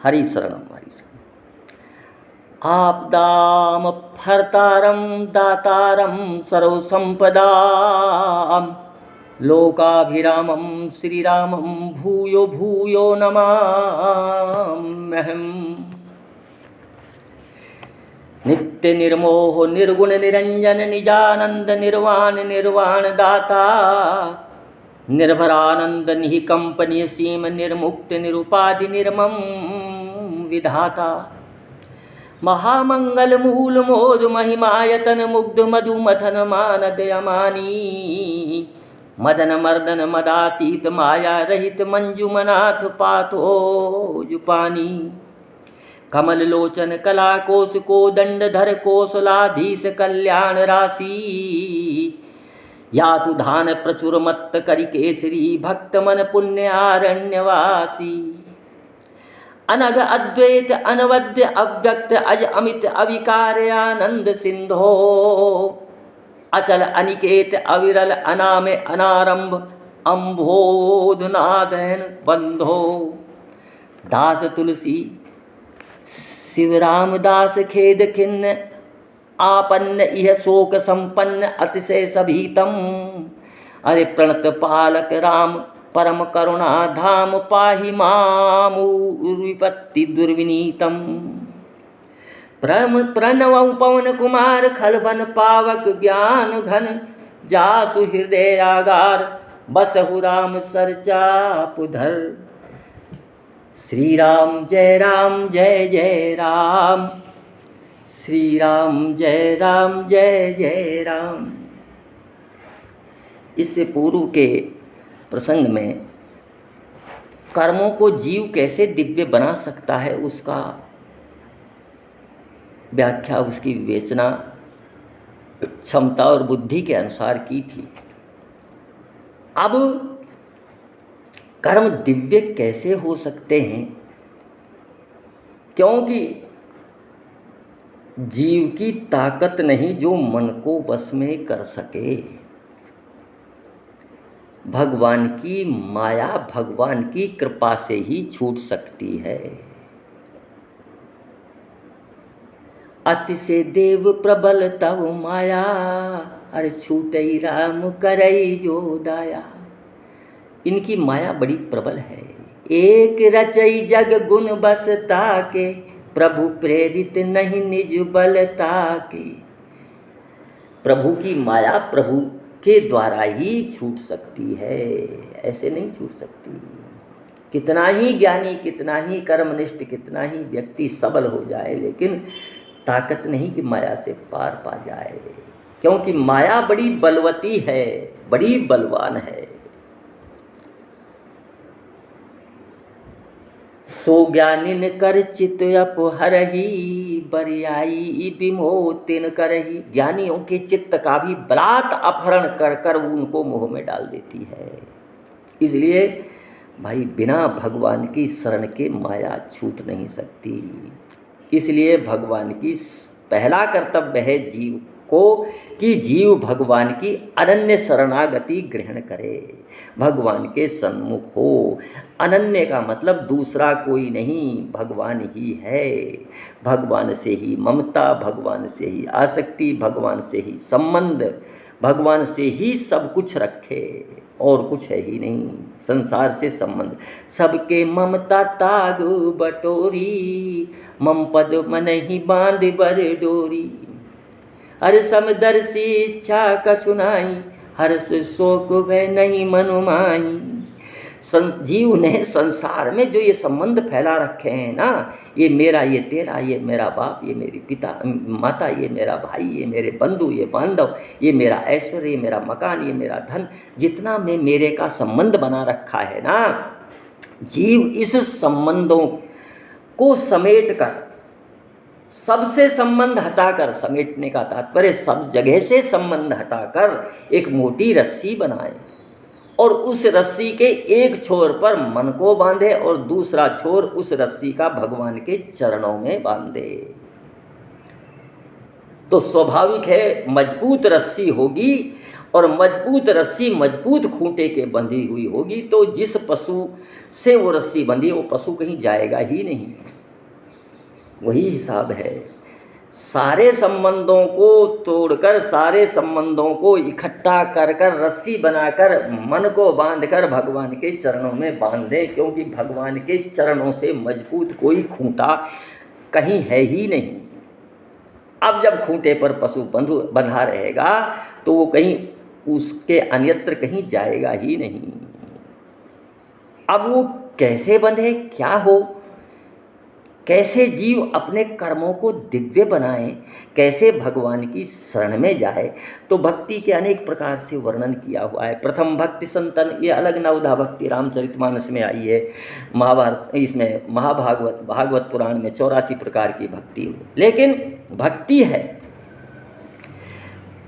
हरि शरणम हरि शरणम। आपदाम हर्तारम दातारम सर्वसंपदाम लोकाभिरामं श्रीरामं भूयो भूयो नमाम्यहम्। नित्य निर्मोह निर्गुण निरंजन निजानंद निर्वाण निर्वाण दाता निर्भरानंद निकंपनीय सीम निर्मुक्त निरुपाधि निर्मम विधाता महामंगल मूल मोद महिमायतन मुग्ध मधु मथन मान दयमानी मदन मर्दन मदातीत माया रहित मंजुमनाथ पातो जुपानी कमल लोचन कला कोश को दंडधर कोसलाधीश कल्याण राशि यातु धान प्रचुर मत्त करि केसरी भक्त मन पुण्यारण्यवासी अनघ अद्वैत अनवद्य अव्यक्त अज अमित अविकार्यानंद सिंधो अचल अनिकेत अविरल अनाम अनारंभ अम्भोधनादयन बंधो दास तुलसी शिवराम दास खेद खिन्न आपन्न इह शोक संपन्न अतिशय सभीतम अरे प्रणत पालक राम परम करुणा धाम पाहि मामु विपत्ति दुर्विनीतम प्रणव पवन कुमार खलबन पावक ज्ञान घन जासु हृदय आगार बसहु राम सरचापुधर। श्री राम जय जय राम श्री राम जय जय राम। इससे पूर्व के प्रसंग में कर्मों को जीव कैसे दिव्य बना सकता है उसका व्याख्या, उसकी विवेचना क्षमता और बुद्धि के अनुसार की थी। अब कर्म दिव्य कैसे हो सकते हैं? क्योंकि जीव की ताकत नहीं जो मन को वश में कर सके। भगवान की माया भगवान की कृपा से ही छूट सकती है। अति से देव प्रबल तव माया अरे छूटई राम करई जो दाया। इनकी माया बड़ी प्रबल है। एक रचई जग गुण बसता के प्रभु प्रेरित नहीं निज बलता के। प्रभु की माया प्रभु के द्वारा ही छूट सकती है, ऐसे नहीं छूट सकती। कितना ही ज्ञानी, कितना ही कर्मनिष्ठ, कितना ही व्यक्ति सबल हो जाए, लेकिन ताकत नहीं कि माया से पार पा जाए, क्योंकि माया बड़ी बलवती है, बड़ी बलवान है। सो ज्ञानिन कर चित अपहरही बरियाई विमोतिन करही। ज्ञानियों के चित्त का भी बलात् अपहरण कर कर उनको मोह में डाल देती है। इसलिए भाई बिना भगवान की शरण के माया छूट नहीं सकती। इसलिए भगवान की पहला कर्तव्य है जीव को कि जीव भगवान की अनन्य शरणागति ग्रहण करे, भगवान के सन्मुख हो। अनन्य का मतलब दूसरा कोई नहीं, भगवान ही है। भगवान से ही ममता, भगवान से ही आसक्ति, भगवान से ही संबंध, भगवान से ही सब कुछ रखे, और कुछ है ही नहीं। संसार से संबंध सबके ममता ताग बटोरी, मम पद मन ही बांध बर डोरी। हर समदर्शी इच्छा कछुनाई, हर्ष शोक भय नहीं मनुमाई। जीव ने संसार में जो ये संबंध फैला रखे हैं ना, ये मेरा, ये तेरा, ये मेरा बाप, ये मेरी पिता माता, ये मेरा भाई, ये मेरे बंधु, ये बांधव, ये मेरा ऐश्वर्य, ये मेरा मकान, ये मेरा धन, जितना में मेरे का संबंध बना रखा है ना, जीव इस संबंधों को समेट कर, सबसे संबंध हटाकर, समेटने का तात्पर्य सब जगह से संबंध हटाकर एक मोटी रस्सी बनाए, और उस रस्सी के एक छोर पर मन को बांधे और दूसरा छोर उस रस्सी का भगवान के चरणों में बांधे। तो स्वाभाविक है मजबूत रस्सी होगी और मजबूत रस्सी मजबूत खूंटे के बंधी हुई होगी, तो जिस पशु से वो रस्सी बंधी है वो पशु कहीं जाएगा ही नहीं। वही हिसाब है। सारे संबंधों को तोड़कर, सारे संबंधों को इकट्ठा कर कर रस्सी बनाकर मन को बांधकर भगवान के चरणों में बांध दे, क्योंकि भगवान के चरणों से मजबूत कोई खूंटा कहीं है ही नहीं। अब जब खूंटे पर पशु बंधा रहेगा तो वो कहीं उसके अन्यत्र कहीं जाएगा ही नहीं। अब वो कैसे बंधे, क्या हो, कैसे जीव अपने कर्मों को दिव्य बनाए, कैसे भगवान की शरण में जाए, तो भक्ति के अनेक प्रकार से वर्णन किया हुआ है। प्रथम भक्ति संतन, ये अलग नवधा भक्ति रामचरितमानस में आई है। महाभारत, इसमें भागवत पुराण में 84 प्रकार की भक्ति हो। लेकिन भक्ति है,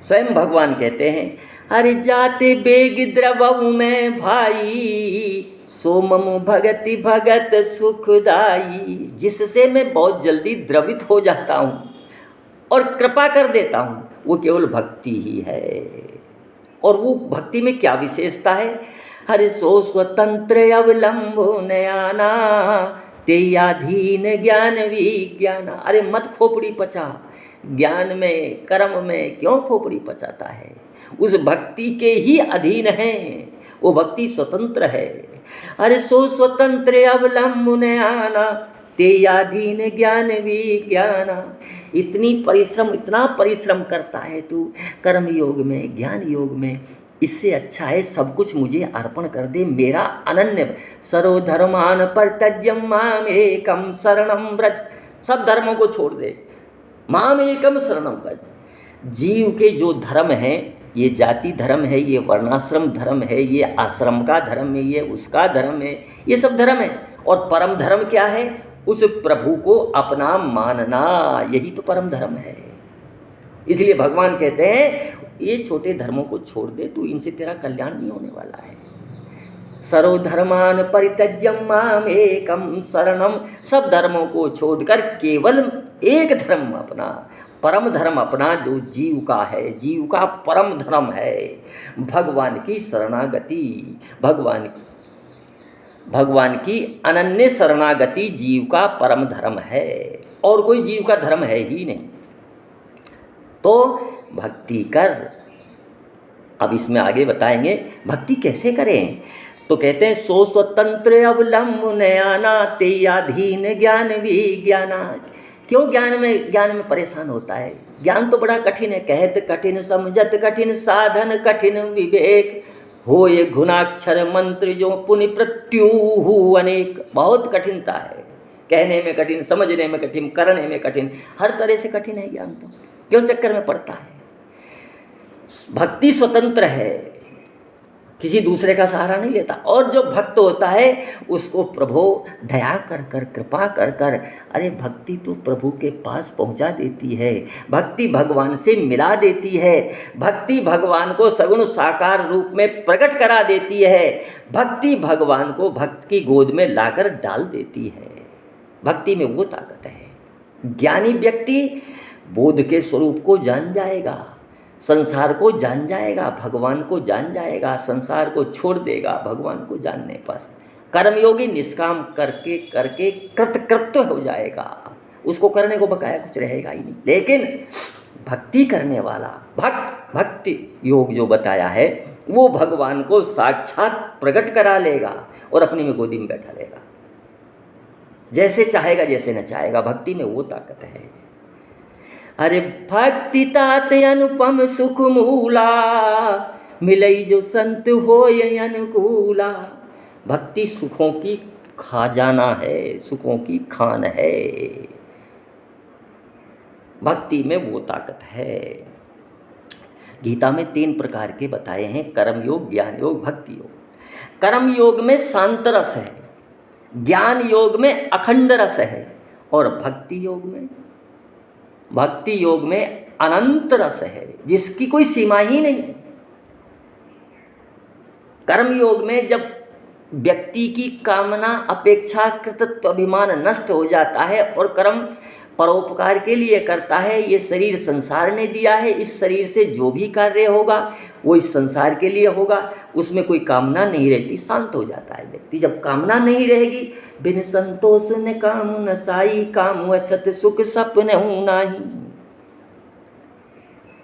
स्वयं भगवान कहते हैं, अरे जाते बेग द्रवऊ में भाई, सोमम भगति भगत सुखदाई। जिससे मैं बहुत जल्दी द्रवित हो जाता हूँ और कृपा कर देता हूँ, वो केवल भक्ति ही है। और वो भक्ति में क्या विशेषता है, हरे सो स्वतंत्र अवलंबो नयाना, तेयाधीन ज्ञान विज्ञाना। अरे मत खोपड़ी पचा, ज्ञान में कर्म में क्यों खोपड़ी पचाता है, उस भक्ति के ही अधीन है, वो भक्ति स्वतंत्र है। अरे सो स्वतंत्र अवलंबन आना, तेयाधीन ज्ञान विज्ञाना। इतना परिश्रम करता है तू कर्म योग में, ज्ञान योग में, इससे अच्छा है सब कुछ मुझे अर्पण कर दे, मेरा अनन्य। सर्वधर्मान परित्यज्य माम एकम शरणम व्रज। सब धर्मों को छोड़ दे, माम एकम शरणम व्रज। जीव के जो धर्म हैं, ये जाति धर्म है, ये वर्णाश्रम धर्म है, ये आश्रम का धर्म है, ये उसका धर्म है, ये सब धर्म है। और परम धर्म क्या है, उस प्रभु को अपना मानना, यही तो परम धर्म है। इसलिए भगवान कहते हैं ये छोटे धर्मों को छोड़ दे, तू इनसे तेरा कल्याण नहीं होने वाला है। सर्वधर्मान परित्यज्यम माम एकम शरणम। सब धर्मों को छोड़कर केवल एक धर्म अपना, परम धर्म अपना, जो जीव का है, जीव का परम धर्म है भगवान की शरणागति। भगवान की अनन्य शरणागति जीव का परम धर्म है, और कोई जीव का धर्म है ही नहीं। तो भक्ति कर। अब इसमें आगे बताएंगे भक्ति कैसे करें। तो कहते हैं सो स्वतंत्र अवलंबन आना, तेयाधीन ज्ञान विज्ञाना। क्यों ज्ञान में परेशान होता है, ज्ञान तो बड़ा कठिन है। कहत कठिन समझत कठिन साधन कठिन विवेक, हो ये गुणाक्षर मंत्र जो पुनि प्रत्युहु अनेक। बहुत कठिनता है, कहने में कठिन, समझने में कठिन, करने में कठिन, हर तरह से कठिन है ज्ञान। तो क्यों चक्कर में पड़ता है। भक्ति स्वतंत्र है, किसी दूसरे का सहारा नहीं लेता। और जो भक्त होता है उसको प्रभु दया कर कर, कृपा कर कर, अरे भक्ति तो प्रभु के पास पहुंचा देती है, भक्ति भगवान से मिला देती है, भक्ति भगवान को सगुण साकार रूप में प्रकट करा देती है, भक्ति भगवान को भक्त की गोद में लाकर डाल देती है। भक्ति में वो ताकत है। ज्ञानी व्यक्ति बोध के स्वरूप को जान जाएगा, संसार को जान जाएगा, भगवान को जान जाएगा, संसार को छोड़ देगा भगवान को जानने पर। कर्मयोगी निष्काम करके करके कृतकृत्य हो जाएगा, उसको करने को बकाया कुछ रहेगा ही नहीं। लेकिन भक्ति करने वाला भक्ति योग जो बताया है, वो भगवान को साक्षात प्रकट करा लेगा और अपनी में गोदी में बैठा लेगा, जैसे चाहेगा जैसे न चाहेगा। भक्ति में वो ताकत है। अरे भक्ति तात अनुपम सुख मूला, मिलई जो संत होय अनुकूला। भक्ति सुखों की खजाना है, सुखों की खान है। भक्ति में वो ताकत है। गीता में 3 प्रकार के बताए हैं, कर्म योग, ज्ञान योग, भक्ति योग। कर्म योग में शांत रस है, ज्ञान योग में अखंड रस है, और भक्ति योग में अनंत रस है, जिसकी कोई सीमा ही नहीं। कर्म योग में जब व्यक्ति की कामना, अपेक्षा, कृतत्व, अभिमान नष्ट हो जाता है और कर्म परोपकार के लिए करता है। ये शरीर संसार ने दिया है, इस शरीर से जो भी कार्य होगा वो इस संसार के लिए होगा, उसमें कोई कामना नहीं रहती, शांत हो जाता है व्यक्ति। जब कामना नहीं रहेगी, बिन संतोष ने काम न साई, काम अछत सुख सपने नाही।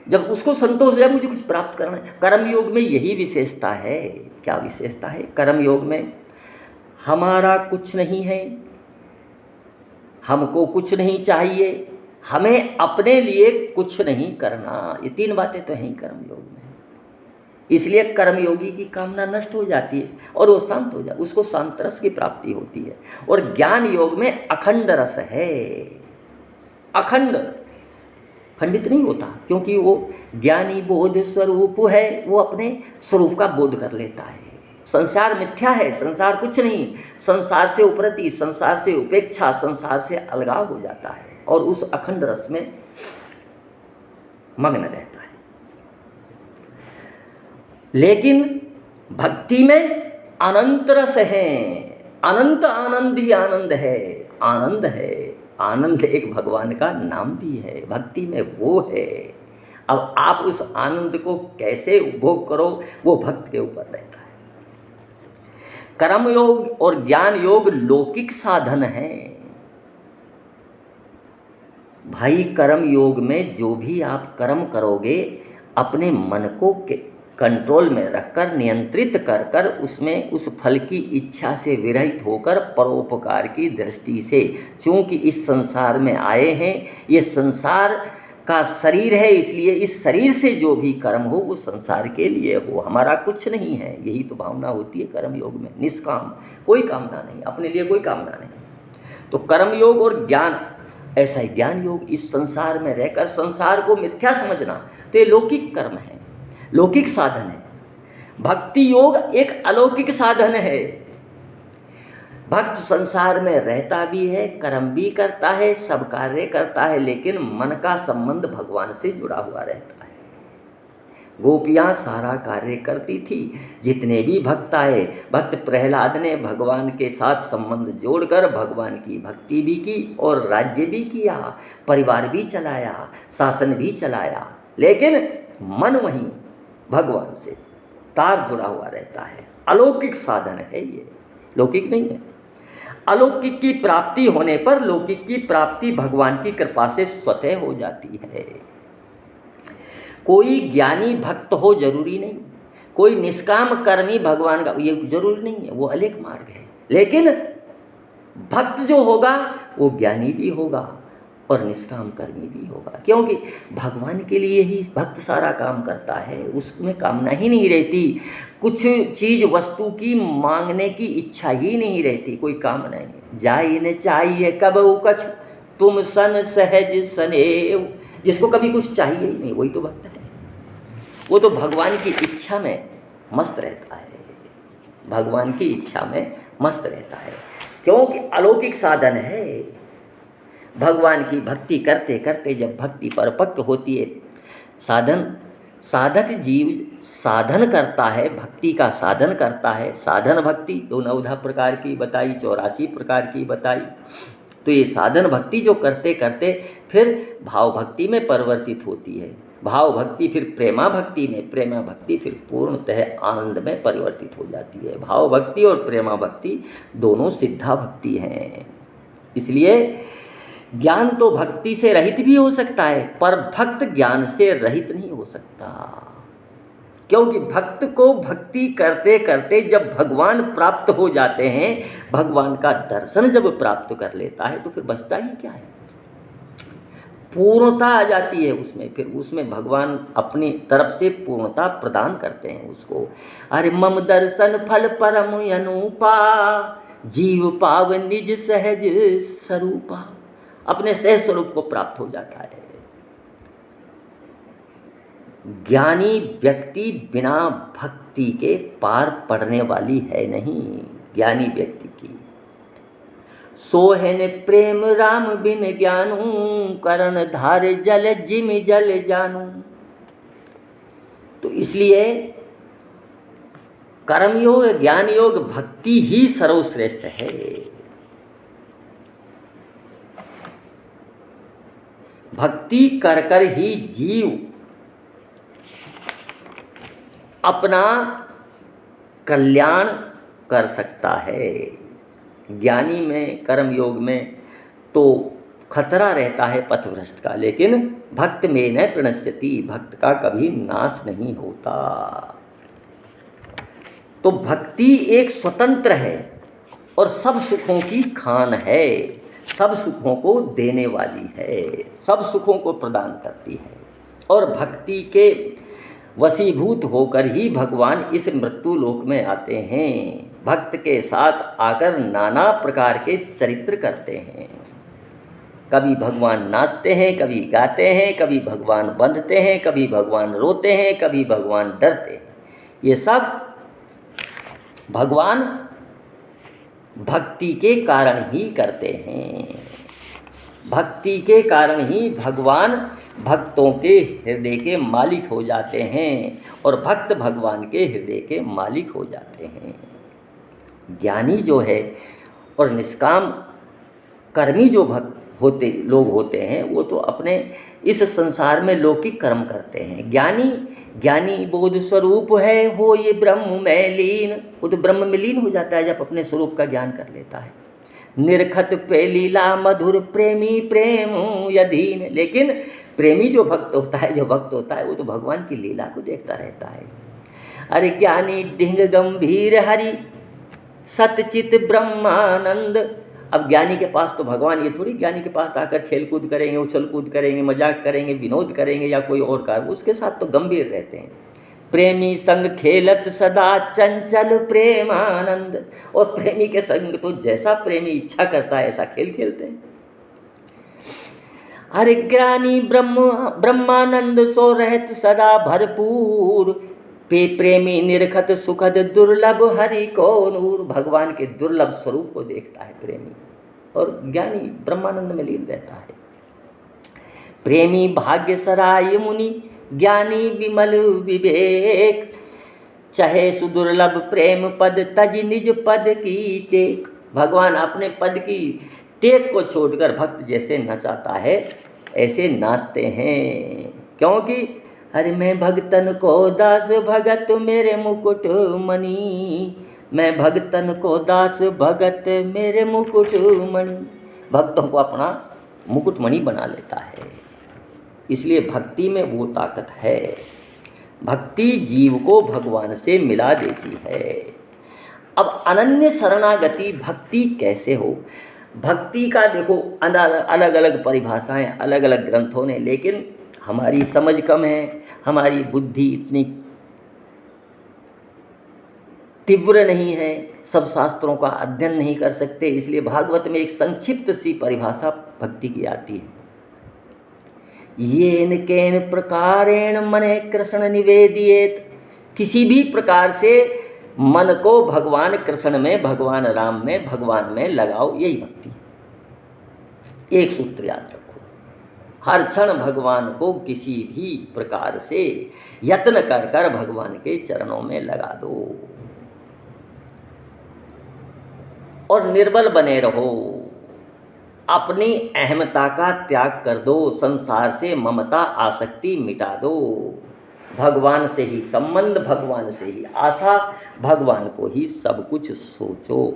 जब उसको संतोष हो जाए मुझे कुछ प्राप्त करना है। कर्म योग में यही विशेषता है। क्या विशेषता है कर्म योग में? हमारा कुछ नहीं है, हमको कुछ नहीं चाहिए, हमें अपने लिए कुछ नहीं करना। ये तीन बातें तो हैं कर्म योग में। इसलिए कर्मयोगी की कामना नष्ट हो जाती है और वो शांत हो जाए, उसको शांत रस की प्राप्ति होती है। और ज्ञान योग में अखंड रस है। अखंड, खंडित नहीं होता, क्योंकि वो ज्ञानी बोध स्वरूप है, वो अपने स्वरूप का बोध कर लेता है। संसार मिथ्या है, संसार कुछ नहीं, संसार से उपरति, संसार से उपेक्षा, संसार से अलगाव हो जाता है और उस अखंड रस में मग्न रहता है। लेकिन भक्ति में अनंत रस है, अनंत आनंद ही आनंद है। आनंद है, आनंद एक भगवान का नाम भी है, भक्ति में वो है। अब आप उस आनंद को कैसे उपभोग करो वो भक्त के ऊपर रहता है। कर्म योग और ज्ञान योग लौकिक साधन है भाई। कर्म योग में जो भी आप कर्म करोगे, अपने मन को कंट्रोल में रखकर, नियंत्रित कर कर, उसमें उस फल की इच्छा से विरहित होकर, परोपकार की दृष्टि से, चूँकि इस संसार में आए हैं, ये संसार का शरीर है, इसलिए इस शरीर से जो भी कर्म हो वो संसार के लिए हो, हमारा कुछ नहीं है। यही तो भावना होती है कर्म योग में, निष्काम, कोई कामना नहीं, अपने लिए कोई कामना नहीं। तो कर्म योग और ज्ञान, ऐसा ही ज्ञान योग, इस संसार में रहकर संसार को मिथ्या समझना, तो ये लौकिक कर्म है, लौकिक साधन है। भक्ति योग एक अलौकिक साधन है। भक्त संसार में रहता भी है, कर्म भी करता है, सब कार्य करता है, लेकिन मन का संबंध भगवान से जुड़ा हुआ रहता है। गोपियाँ सारा कार्य करती थी, जितने भी भक्त आए, भक्त प्रहलाद ने भगवान के साथ संबंध जोड़कर भगवान की भक्ति भी की और राज्य भी किया, परिवार भी चलाया, शासन भी चलाया, लेकिन मन वहीं भगवान से तार जुड़ा हुआ रहता है। अलौकिक साधन है ये, लौकिक नहीं है। अलौकिक की प्राप्ति होने पर लौकिक की प्राप्ति भगवान की कृपा से स्वतः हो जाती है। कोई ज्ञानी भक्त हो जरूरी नहीं, कोई निष्काम कर्मी भगवान का ये जरूरी नहीं है, वो अलग मार्ग है। लेकिन भक्त जो होगा वो ज्ञानी भी होगा और निष्काम कर्मी भी होगा, क्योंकि भगवान के लिए ही भक्त सारा काम करता है, उसमें कामना ही नहीं रहती, कुछ चीज़ वस्तु की मांगने की इच्छा ही नहीं रहती, कोई काम नहीं। जाई न चाहिए कब कछ तुम सन सहज सनेव, जिसको कभी कुछ चाहिए ही नहीं, वही तो भक्त है। वो तो भगवान की इच्छा में मस्त रहता है, भगवान की इच्छा में मस्त रहता है, क्योंकि अलौकिक साधन है। भगवान की भक्ति करते करते जब भक्ति परिपक्व होती है, साधक जीव साधन करता है, भक्ति का साधन करता है। साधन भक्ति तो 9 प्रकार की बताई, 84 प्रकार की बताई। तो ये साधन भक्ति जो करते करते फिर भाव भक्ति में परिवर्तित होती है, भाव भक्ति फिर प्रेमा भक्ति में, प्रेमा भक्ति फिर पूर्णतः आनंद में परिवर्तित हो जाती है। भाव भक्ति और प्रेमा भक्ति दोनों सिद्धा भक्ति हैं। इसलिए ज्ञान तो भक्ति से रहित भी हो सकता है, पर भक्त ज्ञान से रहित नहीं हो सकता, क्योंकि भक्त को भक्ति करते करते जब भगवान प्राप्त हो जाते हैं, भगवान का दर्शन जब प्राप्त कर लेता है, तो फिर बचता ही क्या है, पूर्णता आ जाती है उसमें। फिर उसमें भगवान अपनी तरफ से पूर्णता प्रदान करते हैं उसको। अरे मम दर्शन फल परम अनुपा, जीव पाव निज सहज स्वरूपा, अपने सहज स्वरूप को प्राप्त हो जाता है। ज्ञानी व्यक्ति बिना भक्ति के पार पड़ने वाली है नहीं, ज्ञानी व्यक्ति की। सोहन प्रेम राम बिन ज्ञानू, करण धार जल जिम जल जानू। तो इसलिए कर्मयोग, ज्ञान योग, भक्ति ही सर्वश्रेष्ठ है। भक्ति कर कर ही जीव अपना कल्याण कर सकता है। ज्ञानी में, कर्म योग में तो खतरा रहता है पथभ्रष्ट का, लेकिन भक्त में न प्रणश्यति, भक्त का कभी नाश नहीं होता। तो भक्ति एक स्वतंत्र है और सब सुखों की खान है, सब सुखों को देने वाली है, सब सुखों को प्रदान करती है। और भक्ति के वशीभूत होकर ही भगवान इस मृत्यु लोक में आते हैं। भक्त के साथ आकर नाना प्रकार के चरित्र करते हैं। कभी भगवान नाचते हैं, कभी गाते हैं, कभी भगवान बंधते हैं, कभी भगवान रोते हैं, कभी भगवान डरते हैं। ये सब भगवान भक्ति के कारण ही करते हैं। भक्ति के कारण ही भगवान भक्तों के हृदय के मालिक हो जाते हैं और भक्त भगवान के हृदय के मालिक हो जाते हैं। ज्ञानी जो है और निष्काम कर्मी जो भक्त लोग होते हैं, वो तो अपने इस संसार में लौकिक कर्म करते हैं। ज्ञानी बोध स्वरूप है, हो ये ब्रह्म में लीन, वो तो ब्रह्म में लीन हो जाता है जब अपने स्वरूप का ज्ञान कर लेता है। निरखत पे लीला मधुर प्रेमी प्रेम यधीन, लेकिन प्रेमी जो भक्त होता है, वो तो भगवान की लीला को देखता रहता है। अरे ज्ञानी ढिंग गंभीर हरि सतचित ब्रह्मानंद। अब ज्ञानी के पास तो भगवान, ये थोड़ी ज्ञानी के पास आकर खेल कूद करेंगे, उछल कूद करेंगे, मजाक करेंगे, विनोद करेंगे या कोई और कार्य, उसके साथ तो गंभीर रहते हैं। प्रेमी संग खेलत सदा चंचल प्रेमानंद, और प्रेमी के संग तो जैसा प्रेमी इच्छा करता है ऐसा खेल खेलते हैं। अरे ज्ञानी ब्रह्मानंद सो रहत सदा भरपूर, प्रेमी निरखत सुखद दुर्लभ हरि को नूर। भगवान के दुर्लभ स्वरूप को देखता है प्रेमी, और ज्ञानी ब्रह्मानंद में लीन रहता है। प्रेमी भाग्य सराय मुनि, ज्ञानी विमल विवेक, चाहे सुदुर्लभ प्रेम पद तज निज पद की टेक। भगवान अपने पद की टेक को छोड़कर भक्त जैसे नचाता है ऐसे नाचते हैं, क्योंकि अरे मैं भगतन को दास भगत मेरे मुकुट मणि, मैं भगतन को दास भगत मेरे मुकुट मणि। भक्तों को अपना मुकुटमणि बना लेता है, इसलिए भक्ति में वो ताकत है। भक्ति जीव को भगवान से मिला देती है। अब अनन्य शरणागति भक्ति कैसे हो? भक्ति का देखो अलग अलग परिभाषाएं अलग अलग ग्रंथों ने, लेकिन हमारी समझ कम है, हमारी बुद्धि इतनी तीव्र नहीं है, सब शास्त्रों का अध्ययन नहीं कर सकते, इसलिए भागवत में एक संक्षिप्त सी परिभाषा भक्ति की आती है। येन केन प्रकारेण मने कृष्ण निवेदियेत, किसी भी प्रकार से मन को भगवान कृष्ण में, भगवान राम में, भगवान में लगाओ, यही भक्ति है। एक सूत्र याद रखो, हर क्षण भगवान को किसी भी प्रकार से यत्न कर कर भगवान के चरणों में लगा दो और निर्बल बने रहो। अपनी अहमता का त्याग कर दो, संसार से ममता आसक्ति मिटा दो। भगवान से ही संबंध, भगवान से ही आशा, भगवान को ही सब कुछ सोचो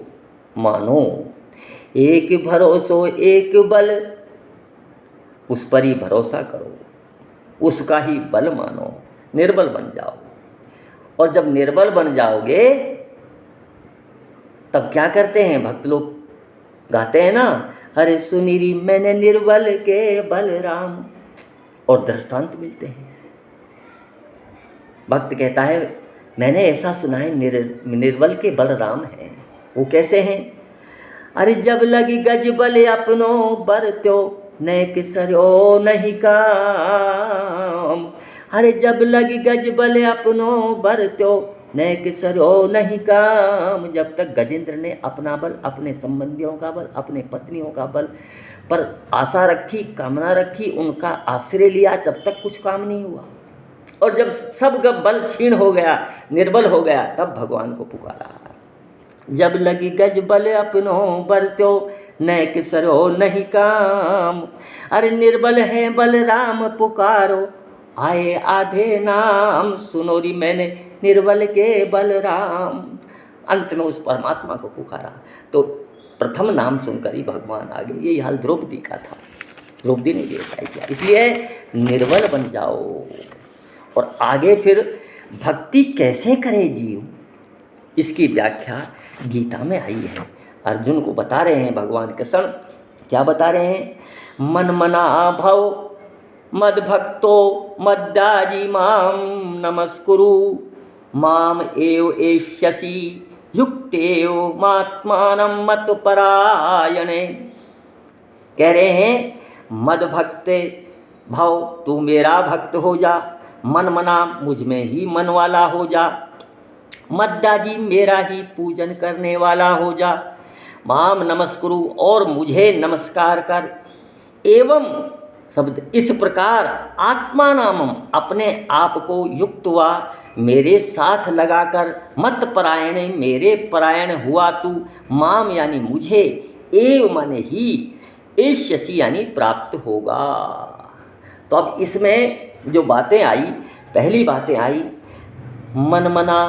मानो। एक भरोसो एक बल, उस पर ही भरोसा करो, उसका ही बल मानो, निर्बल बन जाओ। और जब निर्बल बन जाओगे तब क्या करते हैं भक्त लोग? गाते हैं ना, अरे सुनिरी मैंने निर्बल के बलराम, और दृष्टांत मिलते हैं। भक्त कहता है मैंने ऐसा सुना है निर्बल के बलराम हैं। वो कैसे हैं? अरे जब लगी गज बल अपनो बरत्यो न किसरो नहीं काम। अरे जब लगी गज बल अपनो बरत्यो न किसरो नहीं काम। जब तक गजेंद्र ने अपना बल, अपने संबंधियों का बल, अपने पत्नियों का बल पर आशा रखी, कामना रखी, उनका आश्रय लिया, जब तक कुछ काम नहीं हुआ। और जब सब बल क्षीण हो गया, निर्बल हो गया, तब भगवान को पुकारा। जब लगी गज बल अपनो बरत्यो न किसरो नहीं काम। अरे निर्बल है बलराम पुकारो, आए आधे नाम। सुनो री मैंने निर्बल के बलराम। अंत में उस परमात्मा को पुकारा तो प्रथम नाम सुनकर ही भगवान आ गए। यही हाल द्रौपदी का था। द्रौपदी ने भी ऐसा ही किया। इसलिए निर्बल बन जाओ। और आगे फिर भक्ति कैसे करे जीव, इसकी व्याख्या गीता में आई है। अर्जुन को बता रहे हैं भगवान कृष्ण, क्या बता रहे हैं? मन मना भव मद भक्तो मद्दाजी माम नमस्कुरु, माम एव एष्यसि युक्तेव मात्मानं मत परायणे। कह रहे हैं मद भक्ते भव, तू मेरा भक्त हो जा। मन मना, मुझ में ही मन वाला हो जा। मद्दाजी, मेरा ही पूजन करने वाला हो जा। माम नमस्कुरु, और मुझे नमस्कार कर। एवं शब्द इस प्रकार, आत्मा नामम, अपने आप को युक्त हुआ, मेरे साथ लगाकर, मत परायण, मेरे परायण हुआ तू। माम यानी मुझे, एव माने ही, एष्यसि यानी प्राप्त होगा। तो अब इसमें जो बातें आई, पहली बातें आई मन मना,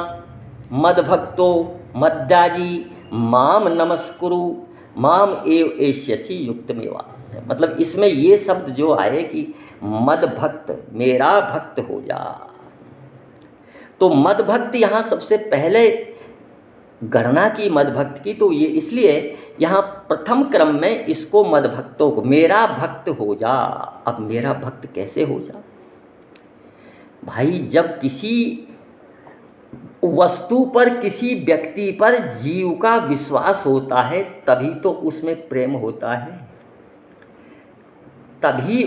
मद भक्तो मद्दाजी, माम नमस्कुरु, माम एव एष्यसि युक्तमेवा। मतलब इसमें ये शब्द जो आए कि मद भक्त, मेरा भक्त हो जा। तो मद भक्त यहाँ सबसे पहले गणना की मद भक्त की, तो ये इसलिए यहाँ प्रथम क्रम में इसको मद भक्तों को, मेरा भक्त हो जा। अब मेरा भक्त कैसे हो जा भाई? जब किसी वस्तु पर, किसी व्यक्ति पर जीव का विश्वास होता है तभी तो उसमें प्रेम होता है, तभी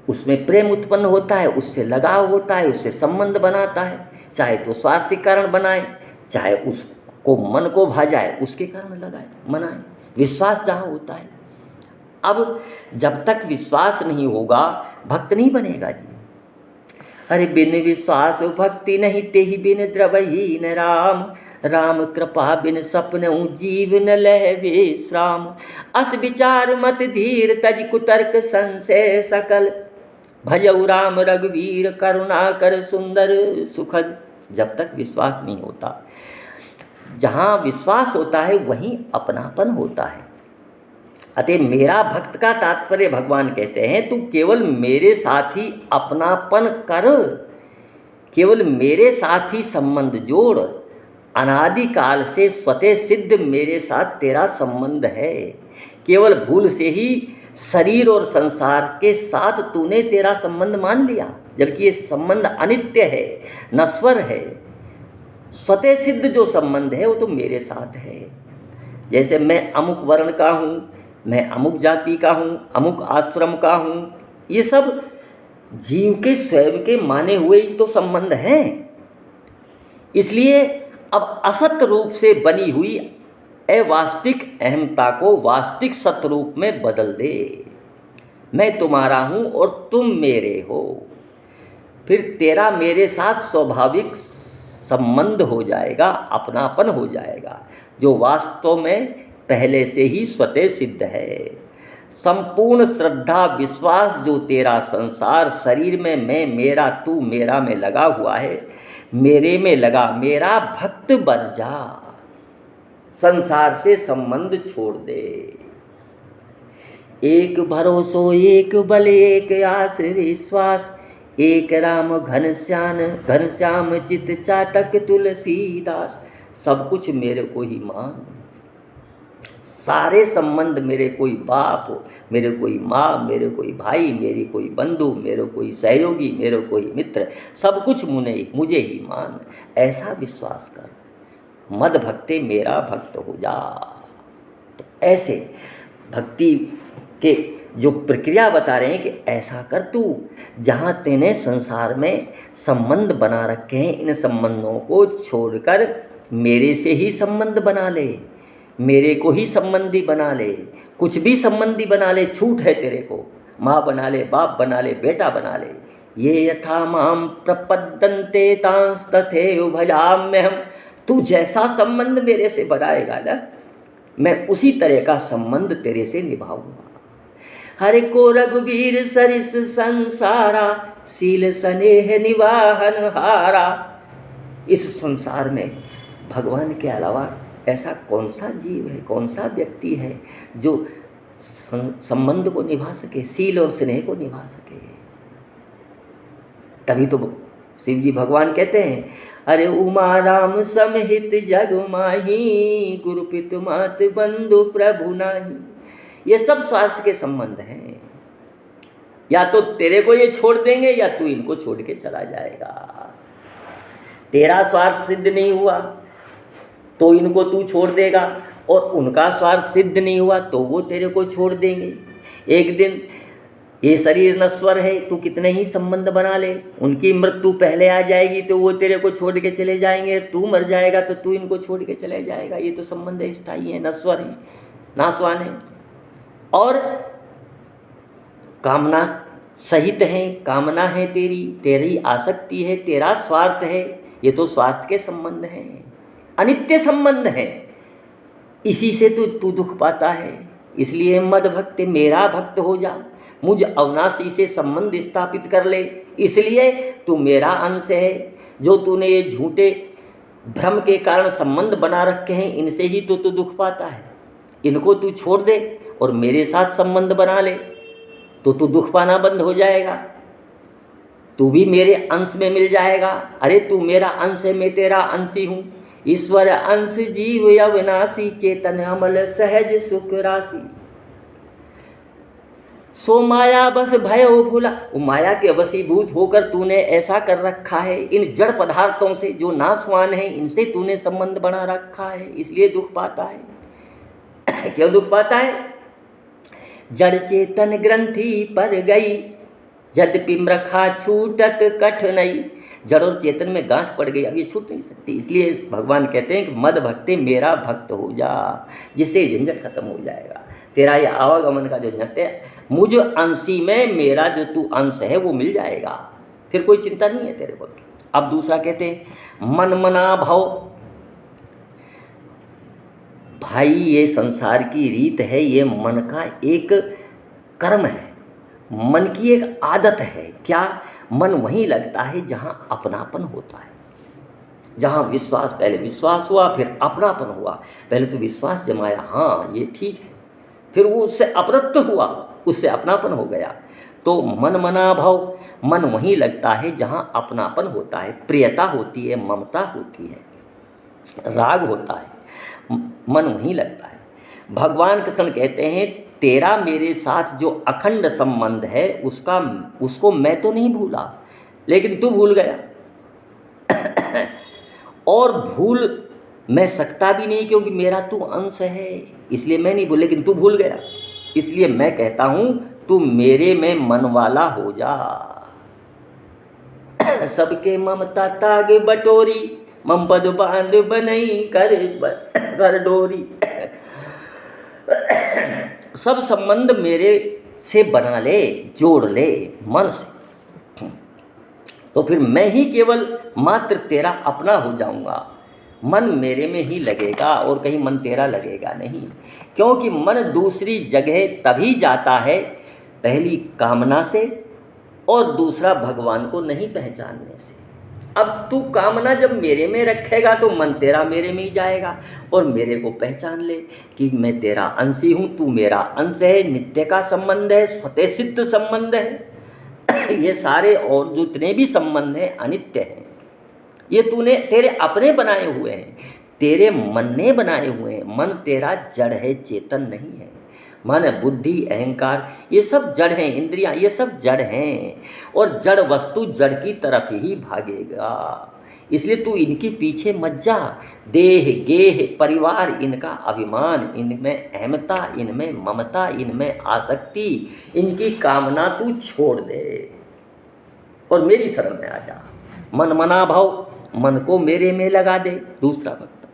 उसमें प्रेम उत्पन्न होता है, उससे लगाव होता है, उससे संबंध बनाता है। चाहे तो स्वार्थ के कारण बनाए, चाहे उसको मन को भा जाए उसके कारण लगाए मनाए। विश्वास जहाँ होता है। अब जब तक विश्वास नहीं होगा भक्त नहीं बनेगा जी। अरे बिन विश्वास भक्ति नहीं, तेहि बिन द्रवहीन राम। राम कृपा बिन सपन जीव न लह विश्राम। अस विचार मत धीर, तज कुतर्क संशय सकल। भजऊ राम रघुवीर, करुणा कर सुंदर सुखद। जब तक विश्वास नहीं होता, जहाँ विश्वास होता है वहीं अपनापन होता है। अतः मेरा भक्त का तात्पर्य भगवान कहते हैं तू केवल मेरे साथ ही अपनापन कर, केवल मेरे साथ ही संबंध जोड़। अनादिकाल से स्वतः सिद्ध मेरे साथ तेरा संबंध है। केवल भूल से ही शरीर और संसार के साथ तूने तेरा संबंध मान लिया, जबकि ये संबंध अनित्य है, नश्वर है। स्वतः सिद्ध जो संबंध है वो तो मेरे साथ है। जैसे मैं अमुक वर्ण का हूँ, मैं अमुक जाति का हूँ, अमुक आश्रम का हूँ, ये सब जीव के स्वयं के माने हुए ही तो संबंध हैं। इसलिए अब असत रूप से बनी हुई अवास्तविक अहमता को वास्तविक सत्य रूप में बदल दे। मैं तुम्हारा हूँ और तुम मेरे हो, फिर तेरा मेरे साथ स्वाभाविक संबंध हो जाएगा, अपनापन हो जाएगा, जो वास्तव में पहले से ही स्वतः सिद्ध है। संपूर्ण श्रद्धा विश्वास जो तेरा संसार शरीर में मैं मेरा तू मेरा में लगा हुआ है, मेरे में लगा, मेरा भक्त बन जा। संसार से संबंध छोड़ दे। एक भरोसो एक बल एक आस विश्वास, एक राम घनश्याम चित चातक तुलसीदास। सब कुछ मेरे को ही मान, सारे संबंध मेरे कोई बाप हो, मेरे कोई माँ, मेरे कोई भाई, मेरी कोई बंधु, मेरे कोई सहयोगी, मेरे कोई मित्र, सब कुछ मुझे ही मान। ऐसा विश्वास कर, मद भक्ते मेरा भक्त हो जा। तो ऐसे भक्ति के जो प्रक्रिया बता रहे हैं कि ऐसा कर तू, जहाँ तेने संसार में संबंध बना रखे हैं, इन संबंधों को छोड़कर मेरे से ही संबंध बना ले, मेरे को ही संबंधी बना ले। कुछ भी संबंधी बना ले, छूट है तेरे को। माँ बना ले, बाप बना ले, बेटा बना ले। ये यथा माम प्रपद्यन्ते तांस तथैव भजाम्यहम्। तू जैसा संबंध मेरे से बनाएगा ना, मैं उसी तरह का संबंध तेरे से निभाऊंगा। हरे को रघुवीर सरिस संसारा, सील स्नेह निवाहन हारा। इस संसार में भगवान के अलावा ऐसा कौन सा जीव है, कौन सा व्यक्ति है जो संबंध को निभा सके, सील और स्नेह को निभा सके। तभी तो शिव जी भगवान कहते हैं, अरे उमा राम समहित जग माही, गुरु पितु मात बंधु प्रभु नाही। ये सब स्वार्थ के संबंध हैं। या तो तेरे को ये छोड़ देंगे या तू इनको छोड़ के चला जाएगा। तेरा स्वार्थ सिद्ध नहीं हुआ तो इनको तू छोड़ देगा, और उनका स्वार्थ सिद्ध नहीं हुआ तो वो तेरे को छोड़ देंगे। एक दिन ये शरीर नश्वर है, तू कितने ही संबंध बना ले, उनकी मृत्यु पहले आ जाएगी तो वो तेरे को छोड़ के चले जाएंगे। तू मर जाएगा तो तू इनको छोड़ के चले जाएगा। ये तो संबंध स्थायी है, नश्वर है, नाशवान है, और कामना सहित है। कामना है तेरी, तेरी आसक्ति है, तेरा स्वार्थ है। ये तो स्वार्थ के संबंध हैं, अनित्य संबंध हैं। इसी से तू दुख पाता है। इसलिए मद भक्त मेरा भक्त हो जा, मुझ अविनाशी से संबंध स्थापित कर ले। इसलिए तू मेरा अंश है। जो तूने ये झूठे भ्रम के कारण संबंध बना रखे हैं, इनसे ही तो तू दुख पाता है। इनको तू छोड़ दे और मेरे साथ संबंध बना ले तो तू दुख पाना बंद हो जाएगा। तू भी मेरे अंश में मिल जाएगा। अरे तू मेरा अंश है, मैं तेरा अंशी हूँ। ईश्वर अंश जीव अविनाशी, चेतन अमल सहज सुख राशि। सो माया बस भय भूला। माया के वशीभूत होकर तूने ऐसा कर रखा है। इन जड़ पदार्थों से जो नाशवान है, इनसे तूने संबंध बना रखा है, इसलिए दुख पाता है। क्यों दुख पाता है? जड़ चेतन ग्रंथि पर गई, यद्यपि मृखा छूटत कठिनाई। जड़ और चेतन में गांठ पड़ गई, अब ये छूट नहीं सकती। इसलिए भगवान कहते हैं कि मद भक्ति मेरा भक्त हो जा, जिससे झंझट खत्म हो जाएगा। तेरा ये आवागमन का जो झंझट है, मुझ अंशी में मेरा जो तू अंश है वो मिल जाएगा, फिर कोई चिंता नहीं है तेरे को। अब दूसरा कहते हैं मन मना भव। भाई ये संसार की रीत है, ये मन का एक कर्म है, मन की एक आदत है। क्या? मन वहीं लगता है जहाँ अपनापन होता है, जहाँ विश्वास, पहले विश्वास हुआ फिर अपनापन हुआ। पहले तो विश्वास जमाया, हाँ ये ठीक है, फिर वो उससे अपरत्व हुआ, उससे अपनापन हो गया। तो मन मना भव, मन वहीं लगता है जहाँ अपनापन होता है, प्रियता होती है, ममता होती है, राग होता है, मन वहीं लगता है। भगवान कृष्ण कहते हैं तेरा मेरे साथ जो अखंड संबंध है उसको मैं तो नहीं भूला, लेकिन तू भूल गया। और भूल मैं सकता भी नहीं, क्योंकि मेरा तू अंश है, इसलिए मैं नहीं भूल, लेकिन तू भूल गया। इसलिए मैं कहता हूँ तू मेरे में मन वाला हो जा। सबके ममता ताग बटोरी, मम पद बांध बनई कर डोरी। सब संबंध मेरे से बना ले, जोड़ ले मन से, तो फिर मैं ही केवल मात्र तेरा अपना हो जाऊंगा। मन मेरे में ही लगेगा और कहीं मन तेरा लगेगा नहीं, क्योंकि मन दूसरी जगह तभी जाता है, पहली कामना से और दूसरा भगवान को नहीं पहचानने से। अब तू कामना जब मेरे में रखेगा तो मन तेरा मेरे में ही जाएगा, और मेरे को पहचान ले कि मैं तेरा अंशी हूँ, तू मेरा अंश है। नित्य का संबंध है, स्वतः सिद्ध संबंध है। ये सारे और जितने भी संबंध हैं अनित्य हैं। ये तूने तेरे अपने बनाए हुए हैं, तेरे मन ने बनाए हुए हैं। मन तेरा जड़ है, चेतन नहीं है। मन, बुद्धि, अहंकार ये सब जड़ हैं, इंद्रियां ये सब जड़ हैं, और जड़ वस्तु जड़ की तरफ ही भागेगा। इसलिए तू इनके पीछे मत जा। देह, गेह, परिवार, इनका अभिमान, इनमें अहमता, इनमें ममता, इनमें आसक्ति, इनकी कामना तू छोड़ दे और मेरी शरण में आ जा। मन मना भाव, मन को मेरे में लगा दे। दूसरा भक्त।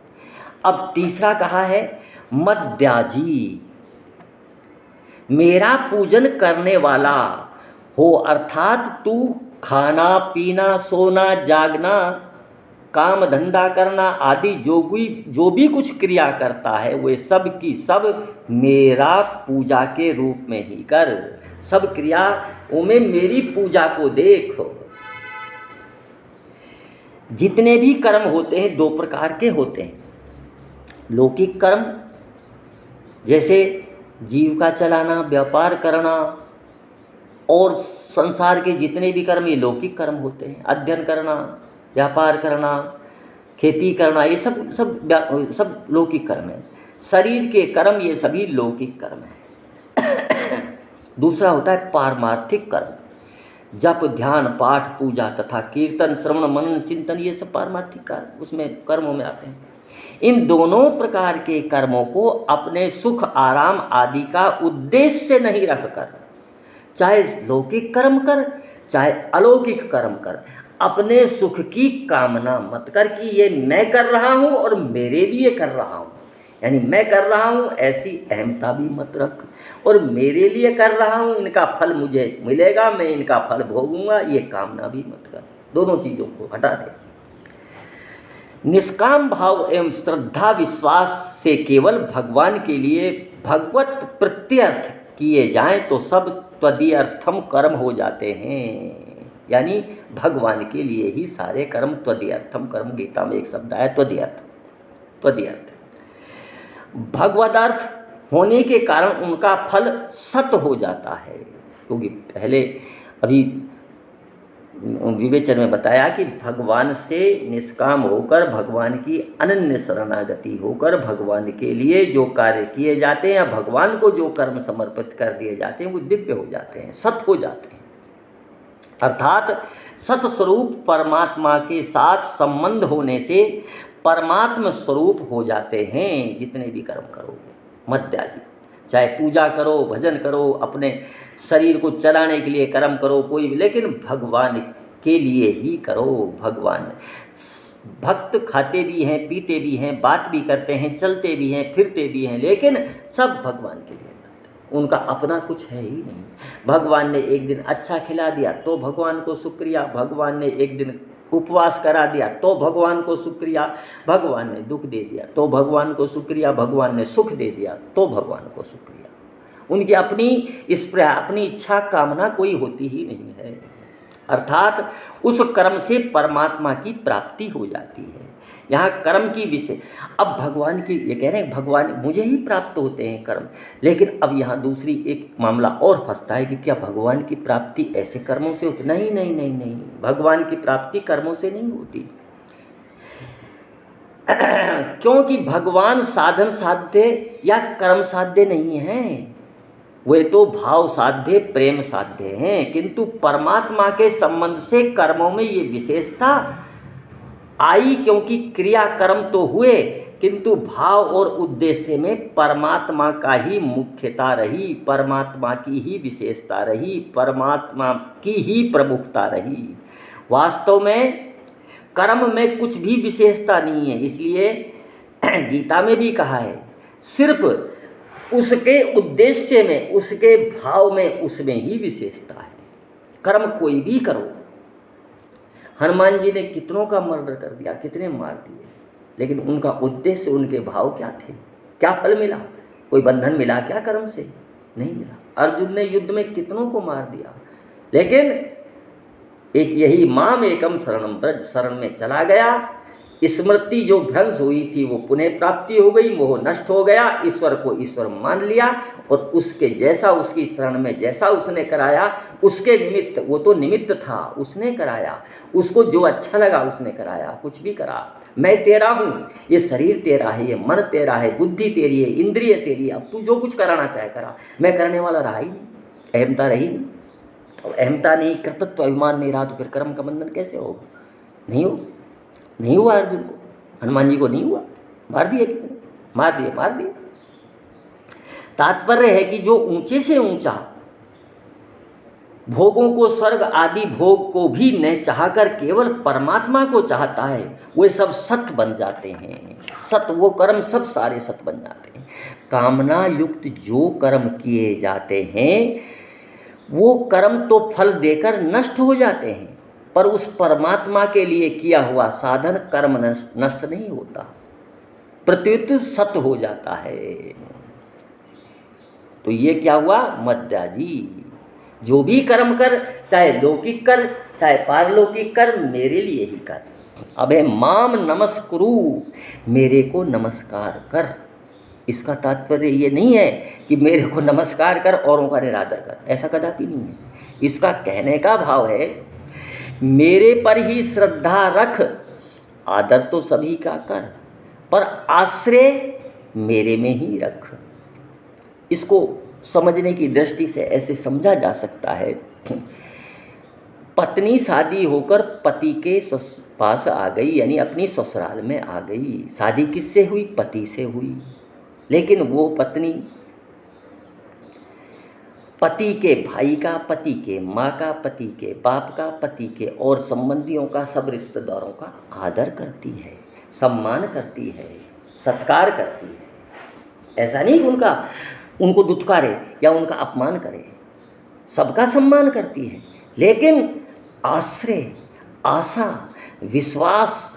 अब तीसरा कहा है मद्याजी, मेरा पूजन करने वाला हो, अर्थात तू खाना पीना सोना जागना काम धंधा करना आदि जो भी कुछ क्रिया करता है वे सब की सब मेरा पूजा के रूप में ही कर। सब क्रियाओं में मेरी पूजा को देखो। जितने भी कर्म होते हैं दो प्रकार के होते हैं। लौकिक कर्म जैसे जीविका चलाना, व्यापार करना, और संसार के जितने भी कर्म ये लौकिक कर्म होते हैं। अध्ययन करना, व्यापार करना, खेती करना, ये सब लौकिक कर्म है। शरीर के कर्म ये सभी लौकिक कर्म हैं। दूसरा होता है पारमार्थिक कर्म। जप, ध्यान, पाठ, पूजा तथा कीर्तन, श्रवण, मनन, चिंतन, ये सब पारमार्थिक कर्म उसमें कर्मों में आते हैं। इन दोनों प्रकार के कर्मों को अपने सुख आराम आदि का उद्देश्य नहीं रखकर, चाहे लौकिक कर्म कर चाहे अलौकिक कर्म कर, अपने सुख की कामना मत कर कि ये मैं कर रहा हूँ और मेरे लिए कर रहा हूँ, यानी मैं कर रहा हूँ ऐसी अहमता भी मत रख, और मेरे लिए कर रहा हूँ इनका फल मुझे मिलेगा, मैं इनका फल भोगूंगा, ये कामना भी मत कर। दोनों चीज़ों को हटा दे। निष्काम भाव एवं श्रद्धा विश्वास से केवल भगवान के लिए भगवत प्रत्यर्थ किए जाएं तो सब त्वदीयर्थम कर्म हो जाते हैं। यानी भगवान के लिए ही सारे कर्म, त्वदीयर्थम कर्म, गीता में एक शब्द आया त्वदीयर्थ। त्वदीयर्थ भगवदार्थ होने के कारण उनका फल सत हो जाता है। क्योंकि पहले अभी विवेचन में बताया कि भगवान से निष्काम होकर, भगवान की अनन्य शरणागति होकर भगवान के लिए जो कार्य किए जाते हैं या भगवान को जो कर्म समर्पित कर दिए जाते हैं वो दिव्य हो जाते हैं, सत हो जाते हैं। अर्थात सतस्वरूप परमात्मा के साथ संबंध होने से परमात्म स्वरूप हो जाते हैं। जितने भी कर्म करोगे मध्याजी, चाहे पूजा करो, भजन करो, अपने शरीर को चलाने के लिए कर्म करो कोई भी, लेकिन भगवान के लिए ही करो। भगवान भक्त खाते भी हैं, पीते भी हैं, बात भी करते हैं, चलते भी हैं, फिरते भी हैं, लेकिन सब भगवान के लिए करते हैं। उनका अपना कुछ है ही नहीं। भगवान ने एक दिन अच्छा खिला दिया तो भगवान को शुक्रिया, भगवान ने एक दिन उपवास करा दिया तो भगवान को शुक्रिया, भगवान ने दुख दे दिया तो भगवान को शुक्रिया, भगवान ने सुख दे दिया तो भगवान को शुक्रिया। उनकी अपनी स्पृहा, अपनी इच्छा कामना कोई होती ही नहीं है। अर्थात उस कर्म से परमात्मा की प्राप्ति हो जाती है। यहाँ कर्म की विषय, अब भगवान की ये कह रहे हैं भगवान मुझे ही प्राप्त होते हैं कर्म, लेकिन अब यहाँ दूसरी एक मामला और फंसता है कि क्या भगवान की प्राप्ति ऐसे कर्मों से होती? नहीं नहीं नहीं नहीं, भगवान की प्राप्ति कर्मों से नहीं होती। क्योंकि भगवान साधन साध्य या कर्म साध्य नहीं हैं, वे तो भाव साध्य, प्रेम साध्य हैं। किंतु परमात्मा के संबंध से कर्मों में ये विशेषता आई, क्योंकि क्रिया कर्म तो हुए किंतु भाव और उद्देश्य में परमात्मा का ही मुख्यता रही, परमात्मा की ही विशेषता रही, परमात्मा की ही प्रमुखता रही। वास्तव में कर्म में कुछ भी विशेषता नहीं है। इसलिए गीता में भी कहा है सिर्फ उसके उद्देश्य में, उसके भाव में, उसमें ही विशेषता है। कर्म कोई भी करो, हनुमान जी ने कितनों का मर्डर कर दिया, कितने मार दिए, लेकिन उनका उद्देश्य, उनके भाव क्या थे? क्या फल मिला? कोई बंधन मिला क्या कर्म से? नहीं मिला। अर्जुन ने युद्ध में कितनों को मार दिया, लेकिन एक यही माम एकम शरणम ब्रज, शरण में चला गया, स्मृति जो भ्रंश हुई थी वो पुनः प्राप्ति हो गई, मोह नष्ट हो गया, ईश्वर को ईश्वर मान लिया, और उसके जैसा, उसकी शरण में जैसा उसने कराया, उसके निमित्त, वो तो निमित्त था, उसने कराया, उसको जो अच्छा लगा उसने कराया, कुछ भी करा। मैं तेरा हूँ, ये शरीर तेरा है, ये मन तेरा है, बुद्धि तेरी है, इंद्रिय तेरी है, अब तू जो कुछ कराना चाहे करा, मैं करने वाला रहा ही नहीं, अहमता रही नहीं। और अहमता नहीं, कर्तृत्व अभिमान नहीं रहा तो फिर कर्म का बंधन कैसे होगा? नहीं हो, नहीं हुआ अर्जुन को, हनुमान जी को नहीं हुआ, मार दिए, कितने मार दिए। तात्पर्य है कि जो ऊंचे से ऊंचा भोगों को, स्वर्ग आदि भोग को भी न चाहकर केवल परमात्मा को चाहता है, वे सब सत बन जाते हैं। सत, वो कर्म सब सारे सत बन जाते हैं। कामना युक्त जो कर्म किए जाते हैं वो कर्म तो फल देकर नष्ट हो जाते हैं, पर उस परमात्मा के लिए किया हुआ साधन कर्म नष्ट नहीं होता, प्रत्युत सत हो जाता है। तो ये क्या हुआ? मध्याजी, जो भी कर्म कर, चाहे लौकिक कर चाहे पारलौकिक कर, मेरे लिए ही कर। अबे माम नमस्कुरु, मेरे को नमस्कार कर। इसका तात्पर्य ये नहीं है कि मेरे को नमस्कार कर औरों का निरादर कर, ऐसा कदापि नहीं है। इसका कहने का भाव है मेरे पर ही श्रद्धा रख, आदर तो सभी का कर, पर आश्रय मेरे में ही रख। इसको समझने की दृष्टि से ऐसे समझा जा सकता है, पत्नी शादी होकर पति के पास आ गई, यानी अपनी ससुराल में आ गई। शादी किससे हुई? पति से हुई। लेकिन वो पत्नी पति के भाई का, पति के माँ का, पति के बाप का, पति के और संबंधियों का, सब रिश्तेदारों का आदर करती है, सम्मान करती है, सत्कार करती है। ऐसा नहीं कि उनको दुत्कारे या उनका अपमान करे, सबका सम्मान करती है, लेकिन आश्रय, आशा, विश्वास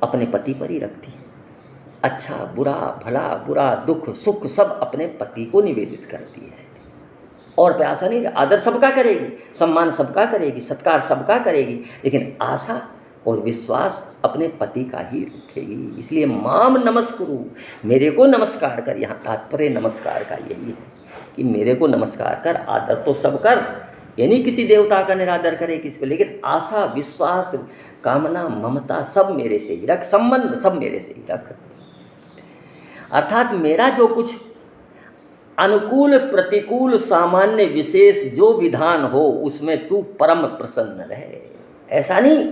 अपने पति पर ही रखती है। अच्छा बुरा, भला बुरा, दुख सुख सब अपने पति को निवेदित करती है। और पे आशा नहीं, आदर सबका करेगी, सम्मान सबका करेगी, सत्कार सबका करेगी, लेकिन आशा और विश्वास अपने पति का ही रखेगी। इसलिए माम नमस्कुरु, मेरे को नमस्कार कर। यहाँ तात्पर्य नमस्कार का यही है कि मेरे को नमस्कार कर, आदर तो सब कर, यानी किसी देवता का निरादर करे किसी को, लेकिन आशा, विश्वास, कामना, ममता सब मेरे से ही रख, संबंध सब मेरे से ही रख। अर्थात मेरा जो कुछ अनुकूल प्रतिकूल सामान्य विशेष जो विधान हो उसमें तू परम प्रसन्न रहे। ऐसा नहीं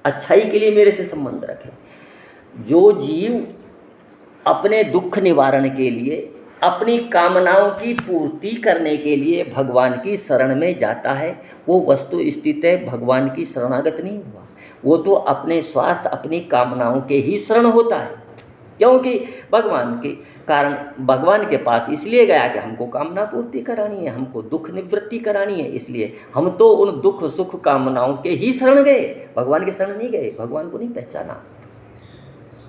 अच्छाई के लिए मेरे से संबंध रखे। जो जीव अपने दुख निवारण के लिए, अपनी कामनाओं की पूर्ति करने के लिए भगवान की शरण में जाता है, वो वस्तु स्थितः भगवान की शरणागत नहीं हुआ, वो तो अपने स्वार्थ, अपनी कामनाओं के ही शरण होता है। क्योंकि भगवान के कारण भगवान के पास इसलिए गया कि हमको कामना पूर्ति करानी है, हमको दुख निवृत्ति करानी है, इसलिए हम तो उन दुख सुख कामनाओं के ही शरण गए, भगवान के शरण नहीं गए। भगवान को नहीं पहचाना,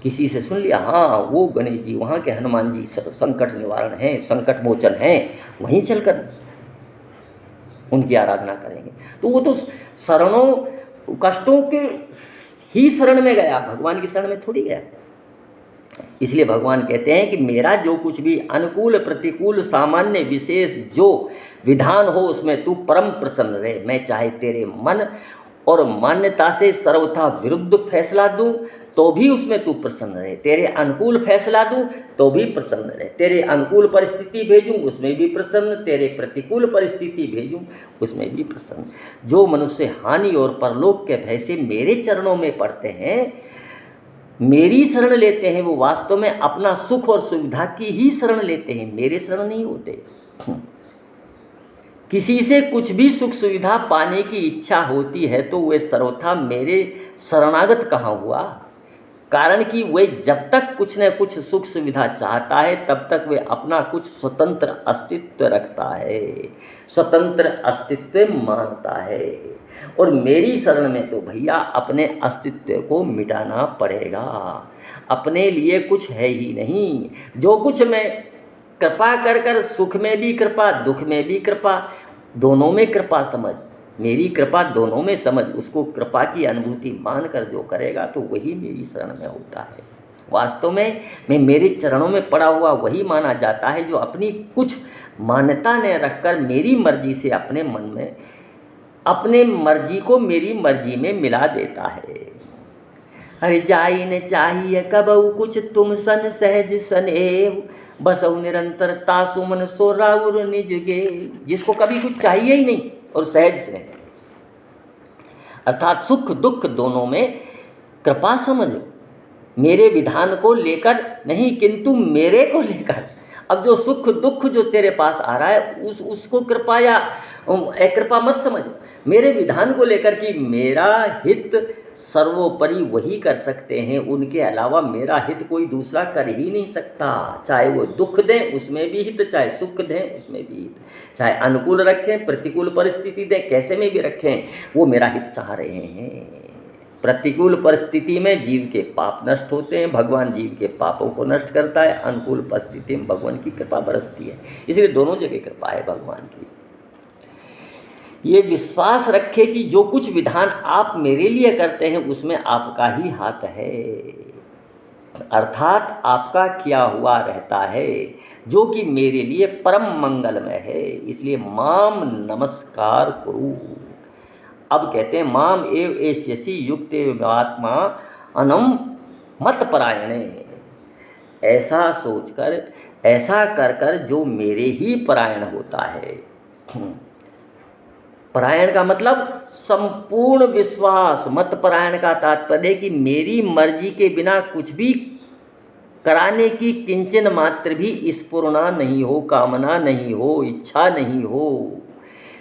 किसी से सुन लिया हाँ वो गणेश जी, वहाँ के हनुमान जी संकट निवारण हैं, संकट मोचन हैं, वहीं चलकर उनकी आराधना करेंगे। तो वो तो शरणों कष्टों के ही शरण में गया, भगवान की शरण में थोड़ी गया। इसलिए भगवान कहते हैं कि मेरा जो कुछ भी अनुकूल प्रतिकूल सामान्य विशेष जो विधान हो उसमें तू परम प्रसन्न रहे। मैं चाहे तेरे मन और मान्यता से सर्वथा विरुद्ध फैसला दूं तो भी उसमें तू प्रसन्न रहे, तेरे अनुकूल फैसला दूं तो भी प्रसन्न रहे, तेरे अनुकूल परिस्थिति भेजूं उसमें भी प्रसन्न, तेरे प्रतिकूल परिस्थिति भेजूं उसमें भी प्रसन्न। जो मनुष्य हानि और परलोक के भय से मेरे चरणों में पड़ते हैं, मेरी शरण लेते हैं, वो वास्तव में अपना सुख और सुविधा की ही शरण लेते हैं, मेरे शरण नहीं होते। किसी से कुछ भी सुख सुविधा पाने की इच्छा होती है तो वे सर्वथा मेरे शरणागत कहाँ हुआ। कारण कि वे जब तक कुछ न कुछ सुख सुविधा चाहता है तब तक वे अपना कुछ स्वतंत्र अस्तित्व रखता है, स्वतंत्र अस्तित्व मानता है। और मेरी शरण में तो भैया अपने अस्तित्व को मिटाना पड़ेगा, अपने लिए कुछ है ही नहीं। जो कुछ मैं कृपा कर कर, सुख में भी कृपा, दुख में भी कृपा, दोनों में कृपा समझ, मेरी कृपा दोनों में समझ, उसको कृपा की अनुभूति मान कर जो करेगा तो वही मेरी शरण में होता है। वास्तव में मैं मेरे चरणों में पड़ा हुआ वही माना जाता है जो अपनी कुछ मान्यता न रखकर मेरी मर्जी से अपने मन में अपने मर्जी को मेरी मर्जी में मिला देता है। अरे जाई न चाहिए कबऊ कुछ तुम सन सहज सनेव, बसऊ निरंतर तासु मन सो राउर निज गे। जिसको कभी कुछ चाहिए ही नहीं और सहज से, अर्थात सुख दुख दोनों में कृपा समझ, मेरे विधान को लेकर नहीं किंतु मेरे को लेकर अब जो सुख दुख जो तेरे पास आ रहा है उसको कृपा या अकृपा मत समझ। मेरे विधान को लेकर कि मेरा हित सर्वोपरि वही कर सकते हैं, उनके अलावा मेरा हित कोई दूसरा कर ही नहीं सकता। चाहे वो दुख दें उसमें भी हित, चाहे सुख दें उसमें भी हित, चाहे अनुकूल रखें प्रतिकूल परिस्थिति दें, कैसे में भी रखें, वो मेरा हित चाह रहे हैं। प्रतिकूल परिस्थिति में जीव के पाप नष्ट होते हैं, भगवान जीव के पापों को नष्ट करता है। अनुकूल परिस्थिति में भगवान की कृपा बरसती है, इसलिए दोनों जगह कृपा है भगवान की। ये विश्वास रखे कि जो कुछ विधान आप मेरे लिए करते हैं उसमें आपका ही हाथ है, अर्थात आपका किया हुआ रहता है, जो कि मेरे लिए परम मंगलमय है। इसलिए माम नमस्कार कुरु। अब कहते हैं माम एव एष्यसि युक्त आत्मा अनम मत परायणे। ऐसा सोचकर, ऐसा कर कर जो मेरे ही परायण होता है। परायण का मतलब संपूर्ण विश्वास, मत परायण का तात्पर्य है कि मेरी मर्जी के बिना कुछ भी कराने की किंचन मात्र भी स्फुरना नहीं हो, कामना नहीं हो, इच्छा नहीं हो,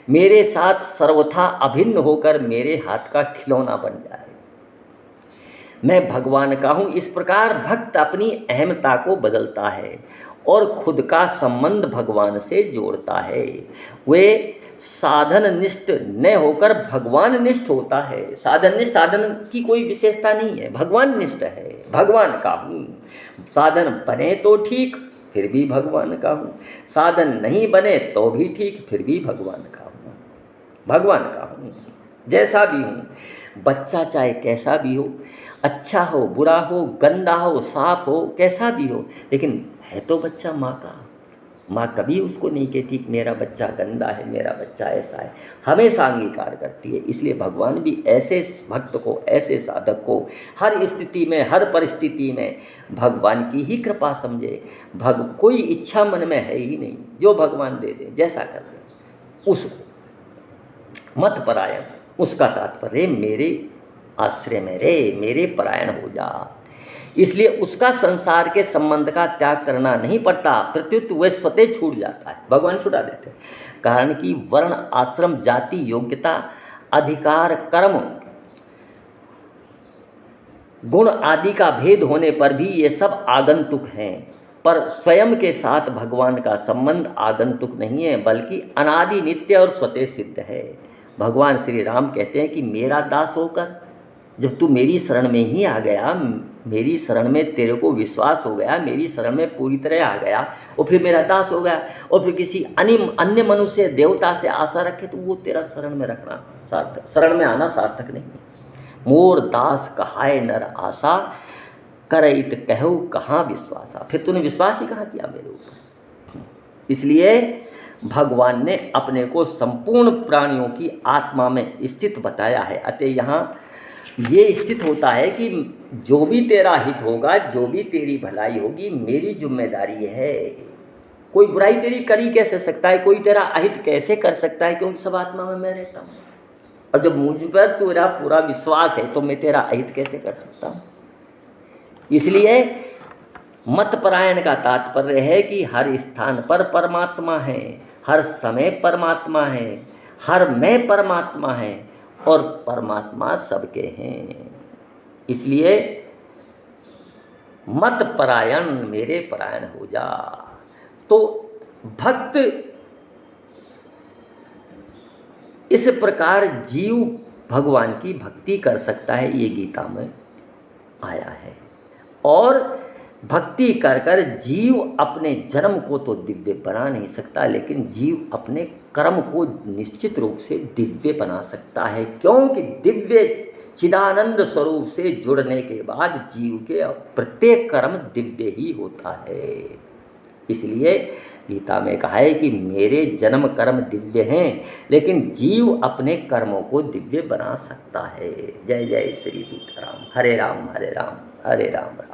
मेरे साथ सर्वथा अभिन्न होकर मेरे हाथ का खिलौना बन जाए। मैं भगवान का हूँ। इस प्रकार भक्त अपनी अहमता को बदलता है और खुद का संबंध भगवान से जोड़ता है। वे साधन निष्ठ न होकर भगवान निष्ठ होता है। साधन निष्ठ, साधन की कोई विशेषता नहीं है, भगवान निष्ठ है। भगवान का हूँ, साधन बने तो ठीक फिर भी भगवान का हूँ, साधन नहीं बने तो भी ठीक फिर भी भगवान का हूँ, भगवान का हूँ। जैसा भी हूँ, बच्चा चाहे कैसा भी हो, अच्छा हो बुरा हो, गंदा हो साफ हो, कैसा भी हो, लेकिन है तो बच्चा माँ का। माँ कभी उसको नहीं कहती कि मेरा बच्चा गंदा है, मेरा बच्चा ऐसा है, हमेशा अंगीकार करती है। इसलिए भगवान भी ऐसे भक्त को, ऐसे साधक को हर स्थिति में, हर परिस्थिति में भगवान की ही कृपा समझे। कोई इच्छा मन में है ही नहीं, जो भगवान दे दे, जैसा कर दे उसको मत परायण। उसका तात्पर्य मेरे आश्रय में रहे, मेरे परायण हो जा। इसलिए उसका संसार के संबंध का त्याग करना नहीं पड़ता, प्रत्युत वह स्वतः छूट जाता है, भगवान छुड़ा देते हैं। कारण कि वर्ण आश्रम जाति योग्यता अधिकार कर्म गुण आदि का भेद होने पर भी ये सब आगंतुक हैं, पर स्वयं के साथ भगवान का संबंध आगंतुक नहीं है, बल्कि अनादि नित्य और स्वतः सिद्ध है। भगवान श्री राम कहते हैं कि मेरा दास होकर जब तू मेरी शरण में ही आ गया, मेरी शरण में तेरे को विश्वास हो गया, मेरी शरण में पूरी तरह आ गया और फिर मेरा दास हो गया, और फिर किसी अन्य मनुष्य देवता से आशा रखे तो वो तेरा शरण में रखना सार्थक, शरण में आना सार्थक नहीं। मोर दास कहाए नर आशा, करइत कहू कहाँ विश्वासा। फिर तूने विश्वास ही कहाँ किया मेरे ऊपर। इसलिए भगवान ने अपने को संपूर्ण प्राणियों की आत्मा में स्थित बताया है। अतः यहाँ ये स्थित होता है कि जो भी तेरा हित होगा, जो भी तेरी भलाई होगी, मेरी जिम्मेदारी है। कोई बुराई तेरी कर ही कैसे सकता है, कोई तेरा अहित कैसे कर सकता है, क्योंकि सब आत्मा में मैं रहता हूँ। और जब मुझ पर तेरा पूरा विश्वास है तो मैं तेरा अहित कैसे कर सकता हूँ। इसलिए मत परायण का तात्पर्य है कि हर स्थान पर परमात्मा है, हर समय परमात्मा है, हर में परमात्मा है और परमात्मा सबके हैं। इसलिए मत परायण, मेरे परायण हो जा। तो भक्त इस प्रकार जीव भगवान की भक्ति कर सकता है, ये गीता में आया है। और भक्ति कर कर जीव अपने जन्म को तो दिव्य बना नहीं सकता, लेकिन जीव अपने कर्म को निश्चित रूप से दिव्य बना सकता है, क्योंकि दिव्य चिदानंद स्वरूप से जुड़ने के बाद जीव के प्रत्येक कर्म दिव्य ही होता है। इसलिए गीता में कहा है कि मेरे जन्म कर्म दिव्य हैं, लेकिन जीव अपने कर्मों को दिव्य बना सकता है। जय जय श्री सीताराम। हरे राम हरे राम, हरे राम राम।